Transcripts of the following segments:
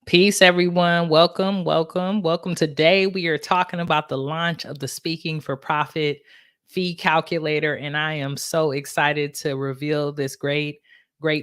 Peace, everyone. Welcome, welcome, welcome. Today, we are talking about the launch of the Speaking for Profit fee calculator. And I am so excited to reveal this great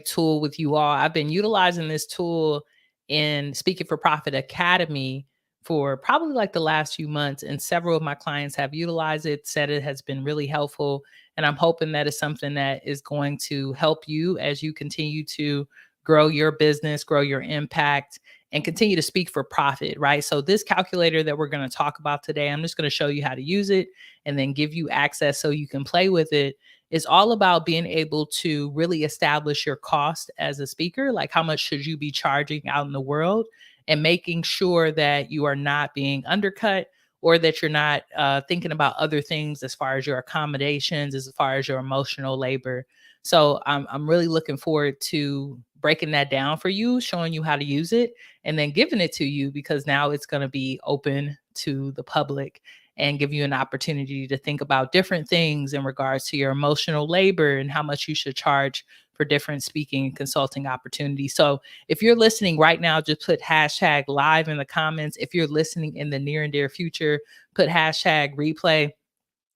tool with you all. I've been utilizing this tool in Speaking for Profit Academy for probably like the last few months. And several of my clients have utilized it, said it has been really helpful. And I'm hoping that is something that is going to help you as you continue to grow your business, grow your impact, and continue to speak for profit, right? So this calculator that we're going to talk about today, I'm just going to show you how to use it and then give you access so you can play with it. It's all about being able to really establish your cost as a speaker, like how much should you be charging out in the world, and making sure that you are not being undercut or that you're not thinking about other things as far as your accommodations, as far as your emotional labor. So I'm really looking forward to breaking that down for you, showing you how to use it, and then giving it to you because now it's going to be open to the public and give you an opportunity to think about different things in regards to your emotional labor and how much you should charge for different speaking and consulting opportunities. So if you're listening right now, just put hashtag live in the comments. If you're listening in the near and dear future, put hashtag replay.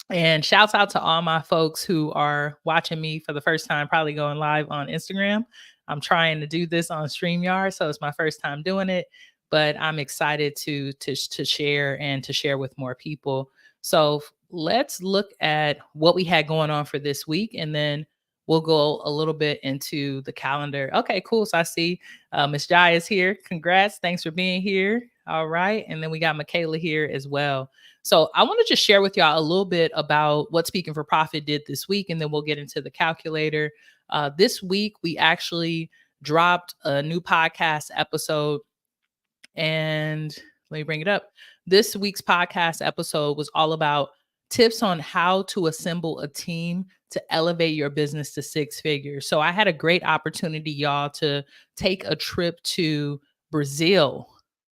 And shouts out to all my folks who are watching me for the first time, probably going live on Instagram. I'm trying to do this on StreamYard, so it's my first time doing it, but I'm excited to share and to share with more people. So let's look at what we had going on for this week, and then we'll go a little bit into the calendar. Okay, cool. So I see Miss Jai is here. Congrats. Thanks for being here. All right. And then we got Michaela here as well. So I want to just share with y'all a little bit about what Speaking for Profit did this week, and then we'll get into the calculator. This week, we actually dropped a new podcast episode, and let me bring it up. This week's podcast episode was all about tips on how to assemble a team to elevate your business to six figures. So I had a great opportunity, y'all, to take a trip to Brazil,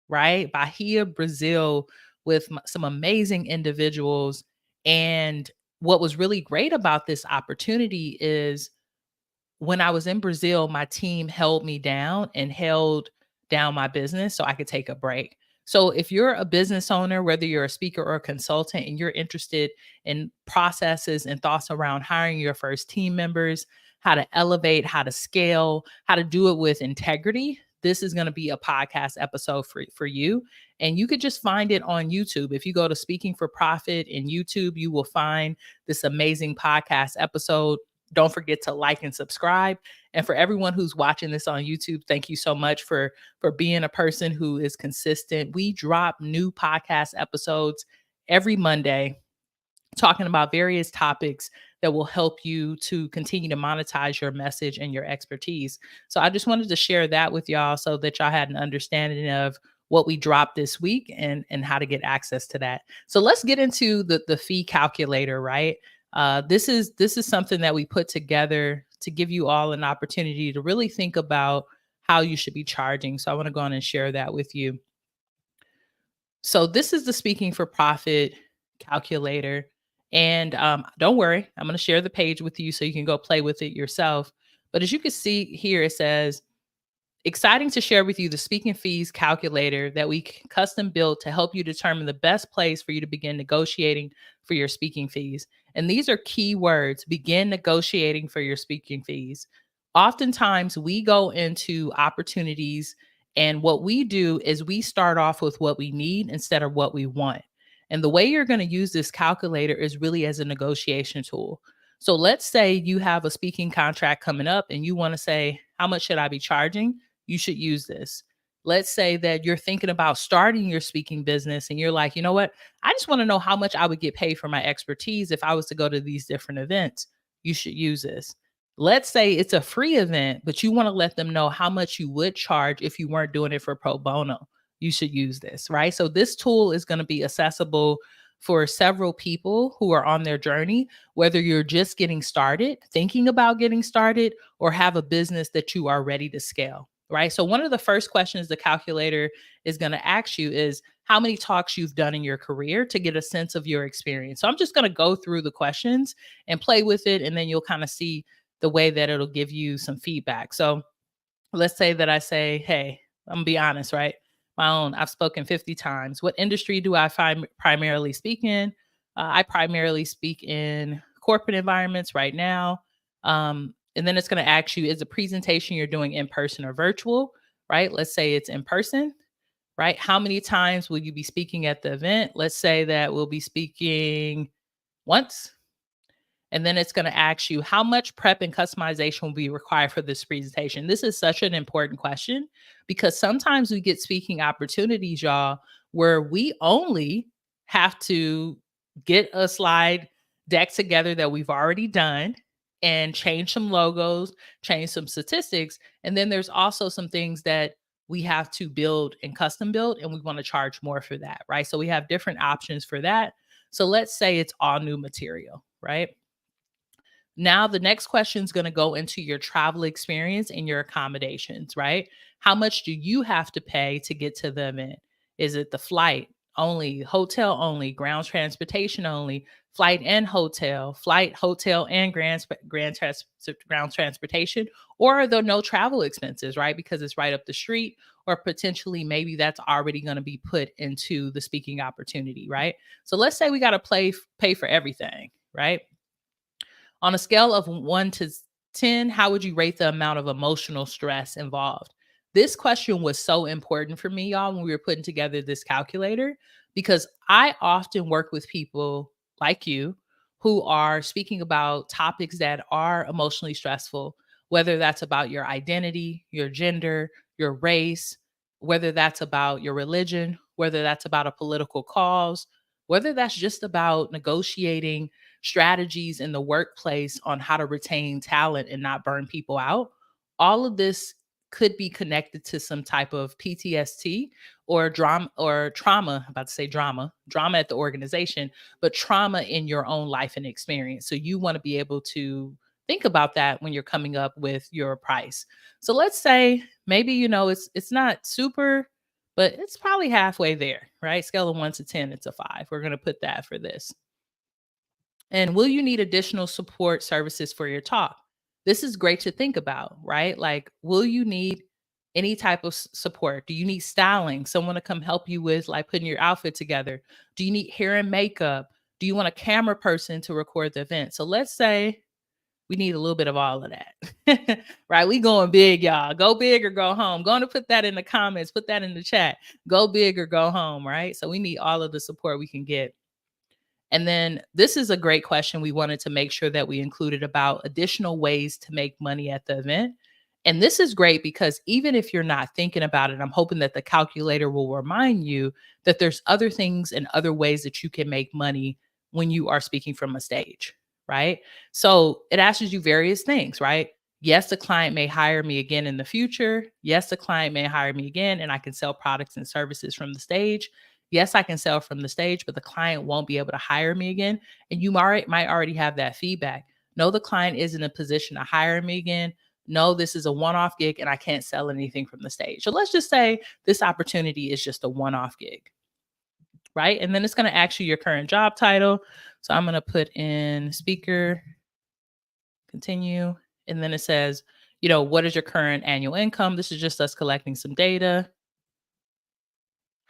right? Bahia, Brazil, with some amazing individuals. And what was really great about this opportunity is when I was in Brazil, my team held me down and held down my business so I could take a break. So if you're a business owner, whether you're a speaker or a consultant, and you're interested in processes and thoughts around hiring your first team members, how to elevate, how to scale, how to do it with integrity, this is going to be a podcast episode for you. And you could just find it on YouTube. If you go to Speaking for Profit in YouTube, you will find this amazing podcast episode. Don't forget to like and subscribe. And for everyone who's watching this on YouTube, thank you so much for being a person who is consistent. We drop new podcast episodes every Monday talking about various topics that will help you to continue to monetize your message and your expertise. So I just wanted to share that with y'all so that y'all had an understanding of what we dropped this week and how to get access to that. So let's get into the fee calculator, right? This is something that we put together to give you all an opportunity to really think about how you should be charging. So I want to go on and share that with you. So this is the Speaking for Profit calculator. And don't worry, I'm going to share the page with you so you can go play with it yourself. But as you can see here, it says, exciting to share with you the speaking fees calculator that we custom built to help you determine the best place for you to begin negotiating for your speaking fees. And these are key words: begin negotiating for your speaking fees. Oftentimes, we go into opportunities, and what we do is we start off with what we need instead of what we want. And the way you're going to use this calculator is really as a negotiation tool. So let's say you have a speaking contract coming up and you want to say, how much should I be charging? You should use this. Let's say that you're thinking about starting your speaking business and you're like, you know what? I just want to know how much I would get paid for my expertise if I was to go to these different events. You should use this. Let's say it's a free event, but you want to let them know how much you would charge if you weren't doing it for pro bono. You should use this, right? So this tool is going to be accessible for several people who are on their journey, whether you're just getting started, thinking about getting started, or have a business that you are ready to scale, right? So one of the first questions the calculator is going to ask you is how many talks you've done in your career to get a sense of your experience. So I'm just going to go through the questions and play with it, and then you'll kind of see the way that it'll give you some feedback. So let's say that I say, hey, I'm gonna be honest, right? My own. I've spoken 50 times. What industry do I find primarily speak in? I primarily speak in corporate environments right now. And then it's going to ask you, is the presentation you're doing in person or virtual? Right? Let's say it's in person, right? How many times will you be speaking at the event? Let's say that we'll be speaking once. And then it's going to ask you how much prep and customization will be required for this presentation. This is such an important question because sometimes we get speaking opportunities, y'all, where we only have to get a slide deck together that we've already done and change some logos, change some statistics. And then there's also some things that we have to build and custom build, and we want to charge more for that, right? So we have different options for that. So let's say it's all new material, right? Now, the next question is going to go into your travel experience and your accommodations, right? How much do you have to pay to get to the event? Is it the flight only, hotel only, ground transportation only, flight and hotel, flight, hotel, and ground transportation? Or are there no travel expenses, right? Because it's right up the street, or potentially maybe that's already going to be put into the speaking opportunity, right? So let's say we got to pay for everything, right? On a scale of 1 to 10, how would you rate the amount of emotional stress involved? This question was so important for me, y'all, when we were putting together this calculator, because I often work with people like you who are speaking about topics that are emotionally stressful, whether that's about your identity, your gender, your race, whether that's about your religion, whether that's about a political cause, whether that's just about negotiating strategies in the workplace on how to retain talent and not burn people out. All of this could be connected to some type of PTSD or drama or trauma. I'm about to say drama at the organization, but trauma in your own life and experience. So you want to be able to think about that when you're coming up with your price. So let's say maybe it's not super, but it's probably halfway there, right? Scale of 1 to 10, it's a 5. We're going to put that for this. And will you need additional support services for your talk? This is great to think about, right? Like, will you need any type of support? Do you need styling? Someone to come help you with like putting your outfit together? Do you need hair and makeup? Do you want a camera person to record the event? So let's say we need a little bit of all of that, right? We going big, y'all. Go big or go home. Going to put that in the comments, put that in the chat. Go big or go home, right? So we need all of the support we can get. And then this is a great question we wanted to make sure that we included about additional ways to make money at the event. And this is great because even if you're not thinking about it, I'm hoping that the calculator will remind you that there's other things and other ways that you can make money when you are speaking from a stage, right? So it asks you various things, right? Yes, the client may hire me again in the future. Yes, the client may hire me again and I can sell products and services from the stage. Yes, I can sell from the stage, but the client won't be able to hire me again. And you might already have that feedback. No, the client is in a position to hire me again. No, this is a one off gig and I can't sell anything from the stage. So let's just say this opportunity is just a one off gig, right? And then it's going to ask you your current job title. So I'm going to put in speaker, continue. And then it says, what is your current annual income? This is just us collecting some data.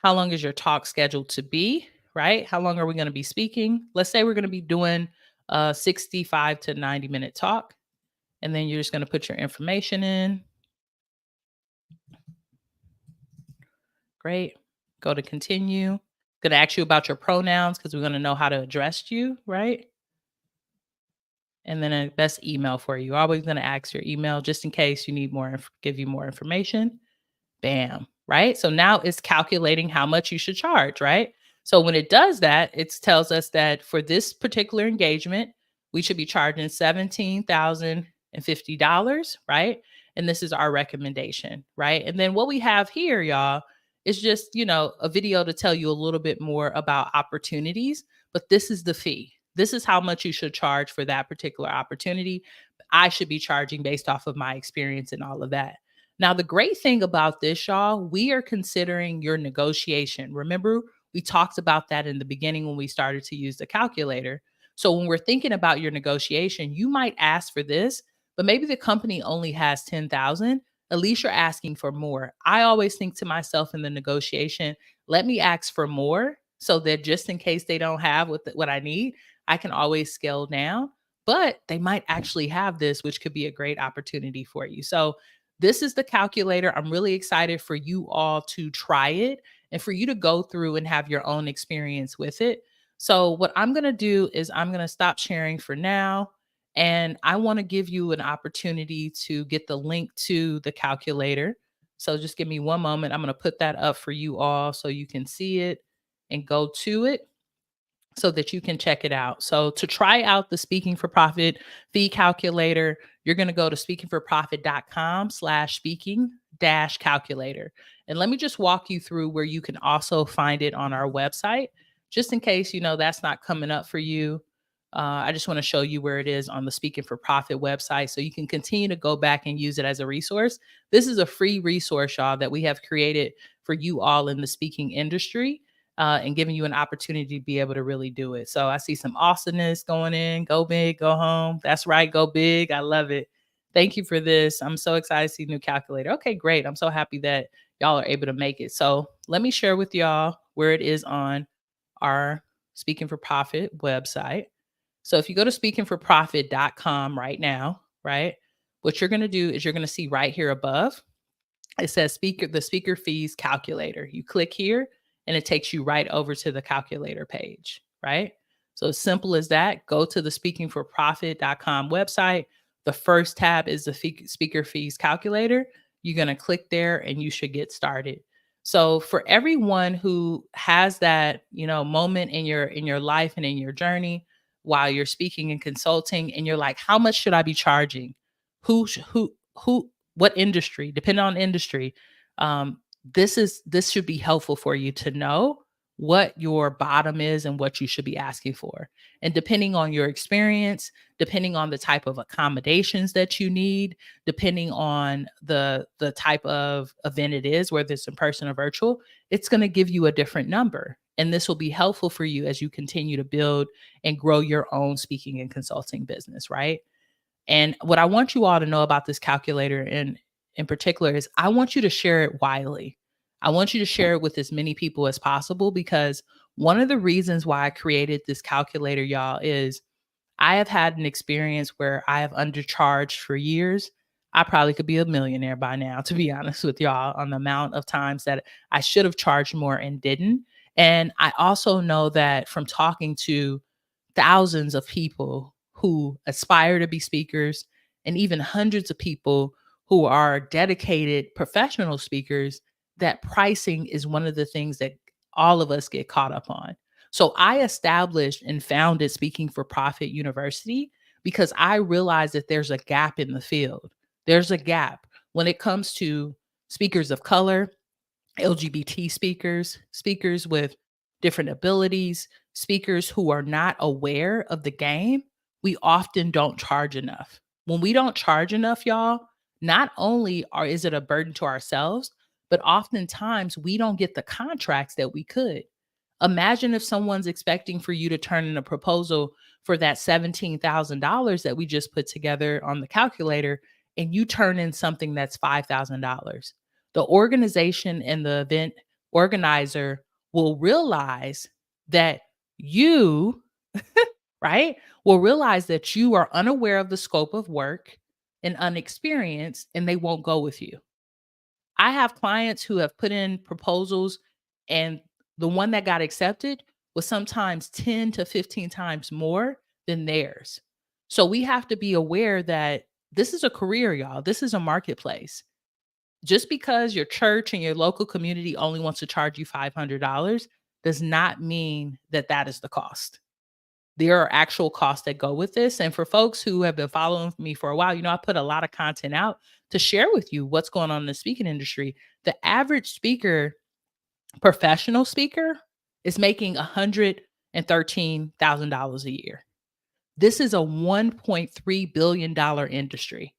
How long is your talk scheduled to be, right? How long are we going to be speaking? Let's say we're going to be doing a 65 to 90-minute talk. And then you're just going to put your information in. Great. Go to continue. Going to ask you about your pronouns because we're going to know how to address you, right? And then a best email for you. Always going to ask your email just in case you need more, give you more information. Bam, right? So now it's calculating how much you should charge, right? So when it does that, it tells us that for this particular engagement, we should be charging $17,050, right? And this is our recommendation, right? And then what we have here, y'all, is just, a video to tell you a little bit more about opportunities, but this is the fee. This is how much you should charge for that particular opportunity. I should be charging based off of my experience and all of that. Now, the great thing about this, y'all, we are considering your negotiation. Remember, we talked about that in the beginning when we started to use the calculator. So when we're thinking about your negotiation, you might ask for this, but maybe the company only has 10,000. at least you're asking for more. I always think to myself in the negotiation, let me ask for more so that just in case they don't have what I need, I can always scale down. But they might actually have this, which could be a great opportunity for you. So, this is the calculator. I'm really excited for you all to try it and for you to go through and have your own experience with it. So, what I'm going to do is I'm going to stop sharing for now. And I want to give you an opportunity to get the link to the calculator. So, just give me one moment. I'm going to put that up for you all so you can see it and go to it so that you can check it out. So to try out the Speaking for Profit fee calculator, you're going to go to speakingforprofit.com/speaking dash calculator. And let me just walk you through where you can also find it on our website, just in case, that's not coming up for you. I just want to show you where it is on the Speaking for Profit website so you can continue to go back and use it as a resource. This is a free resource, y'all, that we have created for you all in the speaking industry and giving you an opportunity to be able to really do it. So I see some awesomeness going in. Go big, go home. That's right. Go big. I love it. Thank you for this. I'm so excited to see new calculator. Okay, great. I'm so happy that y'all are able to make it. So let me share with y'all where it is on our Speaking for Profit website. So if you go to speakingforprofit.com right now, right, what you're going to do is you're going to see right here above, it says the speaker fees calculator. You click here and it takes you right over to the calculator page, right? So as simple as that, go to the speakingforprofit.com website. The first tab is the speaker fees calculator. You're going to click there and you should get started. So for everyone who has that, moment in your life and in your journey while you're speaking and consulting and you're like, how much should I be charging? Who what industry, depending on industry, this should be helpful for you to know what your bottom is and what you should be asking for. And depending on your experience, depending on the type of accommodations that you need, depending on the type of event it is, whether it's in person or virtual, it's going to give you a different number. And this will be helpful for you as you continue to build and grow your own speaking and consulting business, right? And what I want you all to know about this calculator in particular is I want you to share it widely. I want you to share it with as many people as possible because one of the reasons why I created this calculator, y'all, is I have had an experience where I have undercharged for years. I probably could be a millionaire by now, to be honest with y'all, on the amount of times that I should have charged more and didn't. And I also know that from talking to thousands of people who aspire to be speakers and even hundreds of people who are dedicated professional speakers, that pricing is one of the things that all of us get caught up on. So I established and founded Speaking for Profit University because I realized that there's a gap in the field. There's a gap when it comes to speakers of color, LGBT speakers, speakers with different abilities, speakers who are not aware of the game. We often don't charge enough. When we don't charge enough, y'all, not only is it a burden to ourselves, but oftentimes we don't get the contracts that we could. Imagine if someone's expecting for you to turn in a proposal for that $17,000 that we just put together on the calculator, and you turn in something that's $5,000. The organization and the event organizer will realize that you, right, will realize that you are unaware of the scope of work and unexperienced, and they won't go with you. I have clients who have put in proposals and the one that got accepted was sometimes 10 to 15 times more than theirs. So we have to be aware that this is a career, y'all. This is a marketplace. Just because your church and your local community only wants to charge you $500 does not mean that that is the cost. There are actual costs that go with this. And for folks who have been following me for a while, I put a lot of content out to share with you what's going on in the speaking industry. The average speaker, professional speaker, is making $113,000 a year. This is a $1.3 billion industry.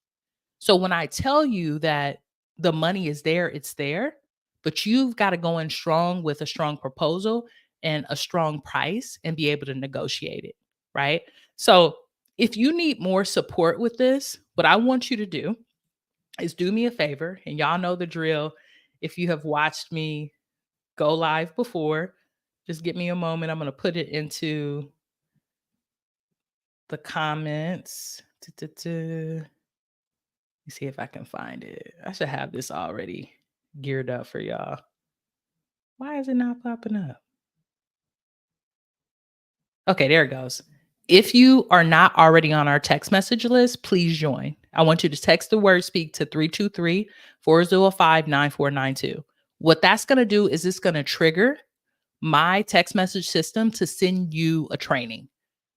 So when I tell you that the money is there, it's there, but you've got to go in strong with a strong proposal and a strong price and be able to negotiate it, right? So if you need more support with this, what I want you to do is do me a favor, and y'all know the drill. If you have watched me go live before, just give me a moment. I'm going to put it into the comments. Let me see if I can find it. I should have this already geared up for y'all. Why is it not popping up? Okay, there it goes. If you are not already on our text message list, please join. I want you to text the word speak to 323-405-9492. What that's going to do is it's going to trigger my text message system to send you a training.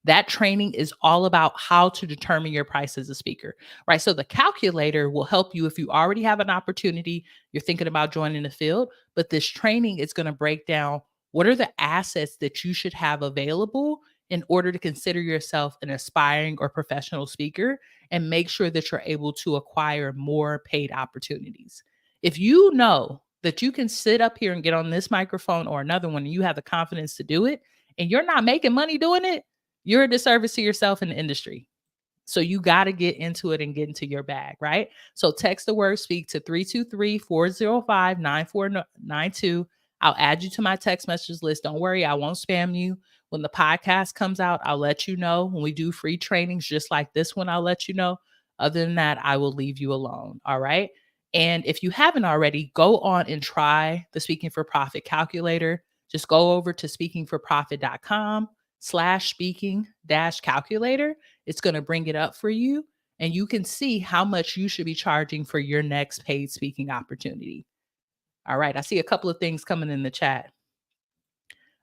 That training is all about how to determine your price as a speaker, right? So the calculator will help you if you already have an opportunity, you're thinking about joining the field, but this training is going to break down what are the assets that you should have available in order to consider yourself an aspiring or professional speaker and make sure that you're able to acquire more paid opportunities. If you know that you can sit up here and get on this microphone or another one and you have the confidence to do it and you're not making money doing it, you're a disservice to yourself in the industry. So you got to get into it and get into your bag, right? So text the word speak to 323-405-9492. I'll add you to my text message list. Don't worry, I won't spam you. When the podcast comes out, I'll let you know. When we do free trainings just like this one, I'll let you know. Other than that, I will leave you alone. All right. And if you haven't already, go on and try the Speaking for Profit calculator. Just go over to speakingforprofit.com/speaking dash calculator. It's going to bring it up for you and you can see how much you should be charging for your next paid speaking opportunity. All right. I see a couple of things coming in the chat.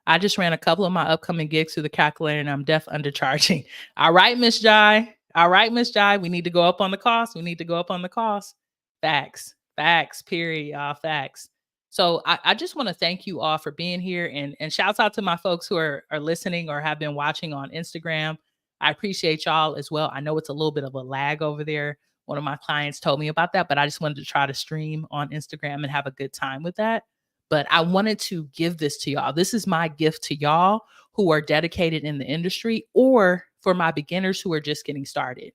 I just ran a couple of my upcoming gigs through the calculator and I'm def undercharging. All right, Miss Jai. All right, Miss Jai. We need to go up on the cost. We need to go up on the cost. Facts. Facts. Period. Y'all. Facts. So I just want to thank you all for being here and shouts out to my folks who are listening or have been watching on Instagram. I appreciate y'all as well. I know it's a little bit of a lag over there. One of my clients told me about that, but I just wanted to try to stream on Instagram and have a good time with that. But I wanted to give this to y'all. This is my gift to y'all who are dedicated in the industry or for my beginners who are just getting started.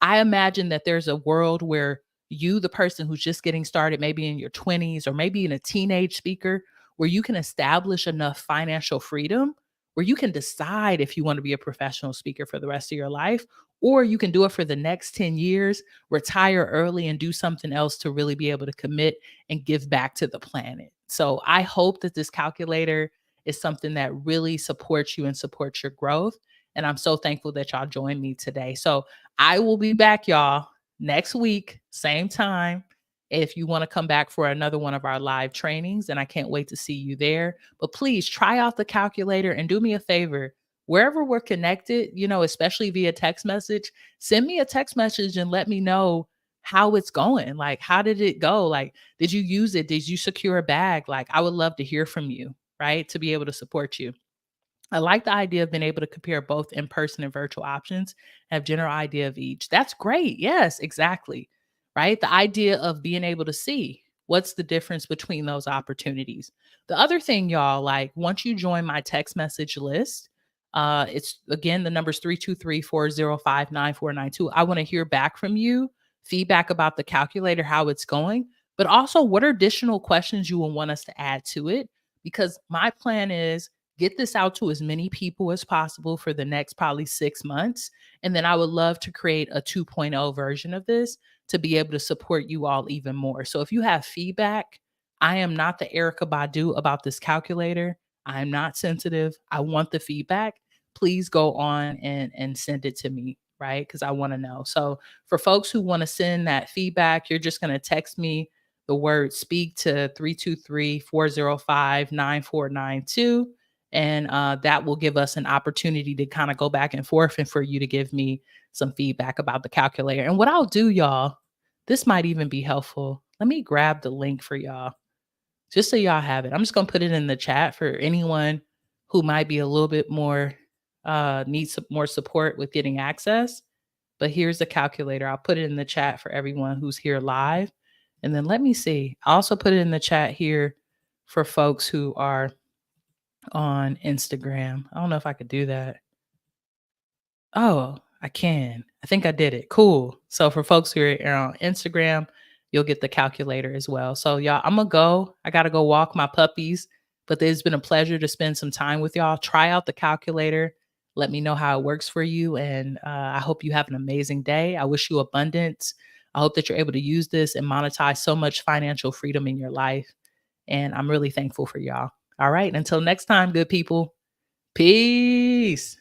I imagine that there's a world where you, the person who's just getting started, maybe in your 20s or maybe in a teenage speaker, where you can establish enough financial freedom where you can decide if you want to be a professional speaker for the rest of your life, or you can do it for the next 10 years, retire early and do something else to really be able to commit and give back to the planet. So I hope that this calculator is something that really supports you and supports your growth. And I'm so thankful that y'all joined me today. So I will be back, y'all, next week, same time. If you want to come back for another one of our live trainings, and I can't wait to see you there. But please try out the calculator and do me a favor. Wherever we're connected, especially via text message, send me a text message and let me know how it's going. Like, how did it go? Like, did you use it? Did you secure a bag? Like, I would love to hear from you, right? To be able to support you. I like the idea of being able to compare both in-person and virtual options, have general idea of each. That's great. Yes, exactly. Right? The idea of being able to see what's the difference between those opportunities. The other thing, y'all, like once you join my text message list, it's again the number's 323-405-9492. I want to hear back from you, feedback about the calculator, how it's going, but also what are additional questions you will want us to add to it. Because my plan is get this out to as many people as possible for the next probably 6 months. And then I would love to create a 2.0 version of this to be able to support you all even more. So if you have feedback, I am not the Erica Badu about this calculator. I am not sensitive. I want the feedback. Please go on and send it to me, right? Because I want to know. So for folks who want to send that feedback, you're just going to text me the word speak to 323-405-9492. And that will give us an opportunity to kind of go back and forth and for you to give me some feedback about the calculator. And what I'll do, y'all, this might even be helpful. Let me grab the link for y'all just so y'all have it. I'm just going to put it in the chat for anyone who might be a little bit more, needs some more support with getting access. But here's the calculator. I'll put it in the chat for everyone who's here live. And then let me see. I also put it in the chat here for folks who are on Instagram. I don't know if I could do that. Oh, I can. I think I did it. Cool. So for folks who are on Instagram, you'll get the calculator as well. So y'all, I'm gonna go. I gotta go walk my puppies, but it's been a pleasure to spend some time with y'all. Try out the calculator. Let me know how it works for you. And I hope you have an amazing day. I wish you abundance. I hope that you're able to use this and monetize so much financial freedom in your life. And I'm really thankful for y'all. All right. Until next time, good people. Peace.